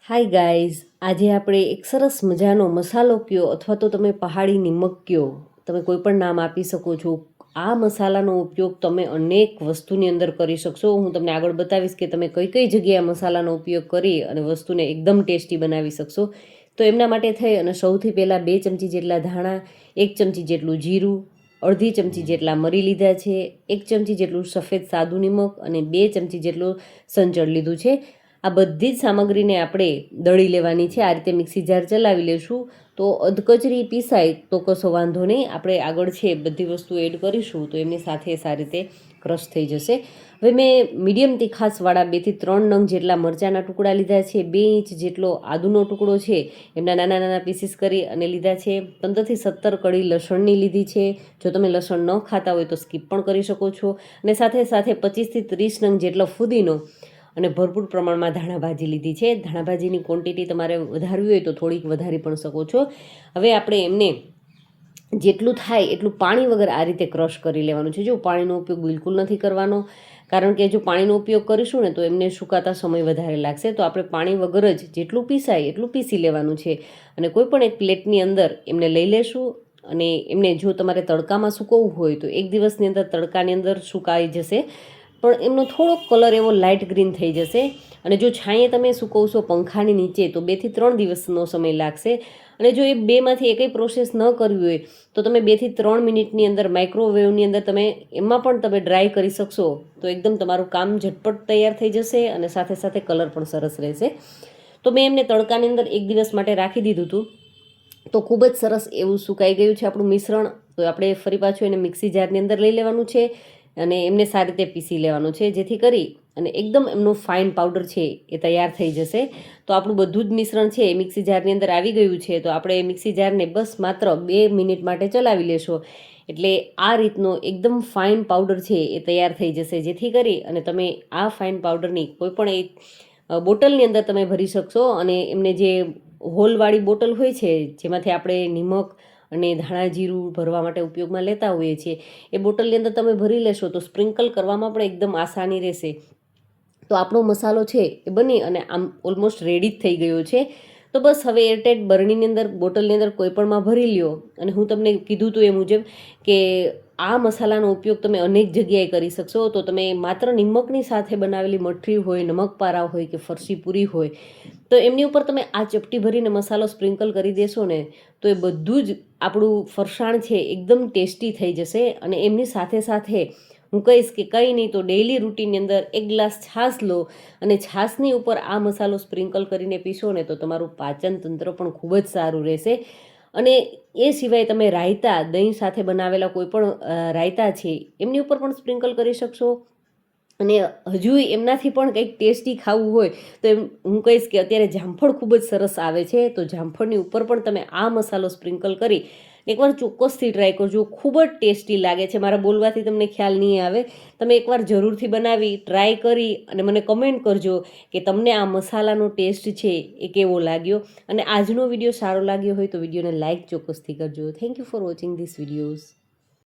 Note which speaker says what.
Speaker 1: Hi guys, આજે આપણે એક સરસ મજાનો મસાલો કયો અથવા તો તમે પહાડી નિમક કયો, તમે કોઈ પણ નામ આપી શકો છો. આ મસાલાનો ઉપયોગ તમે અનેક વસ્તુની અંદર કરી શકશો. હું તમને આગળ બતાવીશ કે તમે કઈ કઈ જગ્યાએ મસાલાનો ઉપયોગ કરી અને વસ્તુને એકદમ ટેસ્ટી બનાવી શકશો. તો એમના માટે થઈ અને સૌથી પહેલાં 2 ચમચી જેટલા ધાણા, 1 ચમચી જેટલું જીરું, અડધી ચમચી જેટલા મરી લીધા છે, 1 ચમચી જેટલું સફેદ સાદું નિમક અને 2 ચમચી જેટલું સંચળ લીધું છે. આ બધી જ સામગ્રીને આપણે દળી લેવાની છે. આ રીતે મિક્સી જાર ચલાવી લેશું તો અધકચરી પીસાય તો કશો વાંધો નહીં. આપણે આગળ છે બધી વસ્તુ એડ કરીશું તો એમની સાથે સારી રીતે ક્રશ થઈ જશે. હવે મેં મીડિયમ તીખાસવાળા 2 થી 3 નંગ જેટલા મરચાંના ટુકડા લીધા છે. 2 ઇંચ જેટલો આદુનો ટુકડો છે એમના નાના નાના પીસીસ કરી અને લીધા છે. 15 થી 17 કળી લસણની લીધી છે. જો તમે લસણ ન ખાતા હોય તો સ્કીપ પણ કરી શકો છો. અને સાથે સાથે 25 થી 30 નંગ જેટલો ફુદીનો અને ભરપૂર પ્રમાણમાં ધાણાભાજી લીધી છે. ધાણાભાજીની ક્વોન્ટિટી તમારે વધારવી હોય તો થોડીક વધારી પણ શકો છો. હવે આપણે એમને જેટલું થાય એટલું પાણી વગર આ રીતે ક્રશ કરી લેવાનું છે. જો પાણીનો ઉપયોગ બિલકુલ નથી કરવાનો, કારણ કે જો પાણીનો ઉપયોગ કરીશું ને તો એમને સુકાતા સમય વધારે લાગશે. તો આપણે પાણી વગર જ જેટલું પીસાય એટલું પીસી લેવાનું છે. અને કોઈ પણ એક પ્લેટની અંદર એમને લઈ લેશું અને એમને જો તમારે તડકામાં સૂકવવું હોય તો 1 દિવસની અંદર તડકાની અંદર સુકાઈ જશે, પણ એમનો થોડોક કલર એવો લાઇટ ગ્રીન થઈ જશે. અને જો છાંયે તમે સૂકવશો પંખાની નીચે તો 2 થી 3 દિવસનો સમય લાગશે. અને જો એ બેમાંથી એકય પ્રોસેસ ન કરવી હોય તો તમે 2 થી 3 મિનિટની અંદર માઇક્રોવેવની અંદર તમે એમાં પણ તમે ડ્રાય કરી શકશો તો એકદમ તમારું કામ ઝટપટ તૈયાર થઈ જશે અને સાથે સાથે કલર પણ સરસ રહેશે. તો મેં એમને તડકાની અંદર 1 દિવસ માટે રાખી દીધું હતું. તો ખૂબ જ સરસ એવું સુકાઈ ગયું છે આપણું મિશ્રણ. તો આપણે ફરી પાછું એને મિક્સી જારની અંદર લઈ લેવાનું છે અને એમને સારી રીતે પીસી લેવાનું છે, જેથી કરી અને એકદમ એમનું ફાઇન પાવડર છે એ તૈયાર થઈ જશે. તો આપણું બધું જ મિશ્રણ છે એ મિક્સી જારની અંદર આવી ગયું છે. તો આપણે મિક્સી જારને બસ માત્ર 2 મિનિટ માટે ચલાવી લેશો એટલે આ રીતનો એકદમ ફાઇન પાવડર છે એ તૈયાર થઈ જશે, જેથી કરી અને તમે આ ફાઇન પાવડરની કોઈ પણ એક બોટલની અંદર તમે ભરી શકશો. અને એમને જે હોલવાળી બોટલ હોય છે જેમાંથી આપણે નિમક અને ધાણા જીરું ભરવા માટે ઉપયોગમાં લેતા હોઈએ છીએ, એ બોટલની અંદર તમે ભરી લેશો તો સ્પ્રિંકલ કરવામાં પણ એકદમ આસાની રહેશે. તો આપણો મસાલો છે એ બની અને આમ ઓલમોસ્ટ રેડી જ થઈ ગયો છે. તો બસ હવે એરટાઈટ બરણીની અંદર બોટલની અંદર કોઈ પણમાં ભરી લ્યો. અને હું તમને કીધું હતું એ મુજબ કે આ મસાલાનો ઉપયોગ તમે અનેક જગ્યાએ કરી શકશો. તો તમે માત્ર નિમકની સાથે બનાવેલી મઠરી હોય, નમકપારા હોય કે ફરસી પૂરી હોય તો એમની ઉપર તમે આ ચપટી ભરીને મસાલો સ્પ્રિંકલ કરી દેશો ને તો એ બધું જ આપણું ફરસાણ છે એકદમ ટેસ્ટી થઈ જશે. અને એમની સાથે સાથે હું કહીશ કે કંઈ નહીં તો ડેઇલી રૂટીનની અંદર 1 ગ્લાસ છાશ લો અને છાશની ઉપર આ મસાલો સ્પ્રિંકલ કરીને પીશો ને તો તમારું પાચન તંત્ર પણ ખૂબ જ સારું રહેશે. અને એ સિવાય તમે રાયતા, દહીં સાથે બનાવેલા કોઈ પણ રાયતા છે એમની ઉપર પણ સ્પ્રિંકલ કરી શકશો. અને હજુ એમનાથી પણ કંઈક ટેસ્ટી ખાવું હોય તો હું કહીશ કે અત્યારે જામફળ ખૂબ જ સરસ આવે છે, તો જામફળની ઉપર પણ તમે આ મસાલો સ્પ્રિંકલ કરી એકવાર ચોક્કસથી ટ્રાય કરજો. ખૂબ જ ટેસ્ટી લાગે છે. મારા બોલવાથી તમને ખ્યાલ નહીં આવે. તમે એકવાર જરૂરથી બનાવી ટ્રાય કરી અને મને કમેન્ટ કરજો કે તમને આ મસાલાનો ટેસ્ટ છે એ કેવો લાગ્યો. અને આજનો વિડીયો સારો લાગ્યો હોય તો વિડીયોને લાઇક ચોક્કસથી કરજો. Thank you for watching this videos.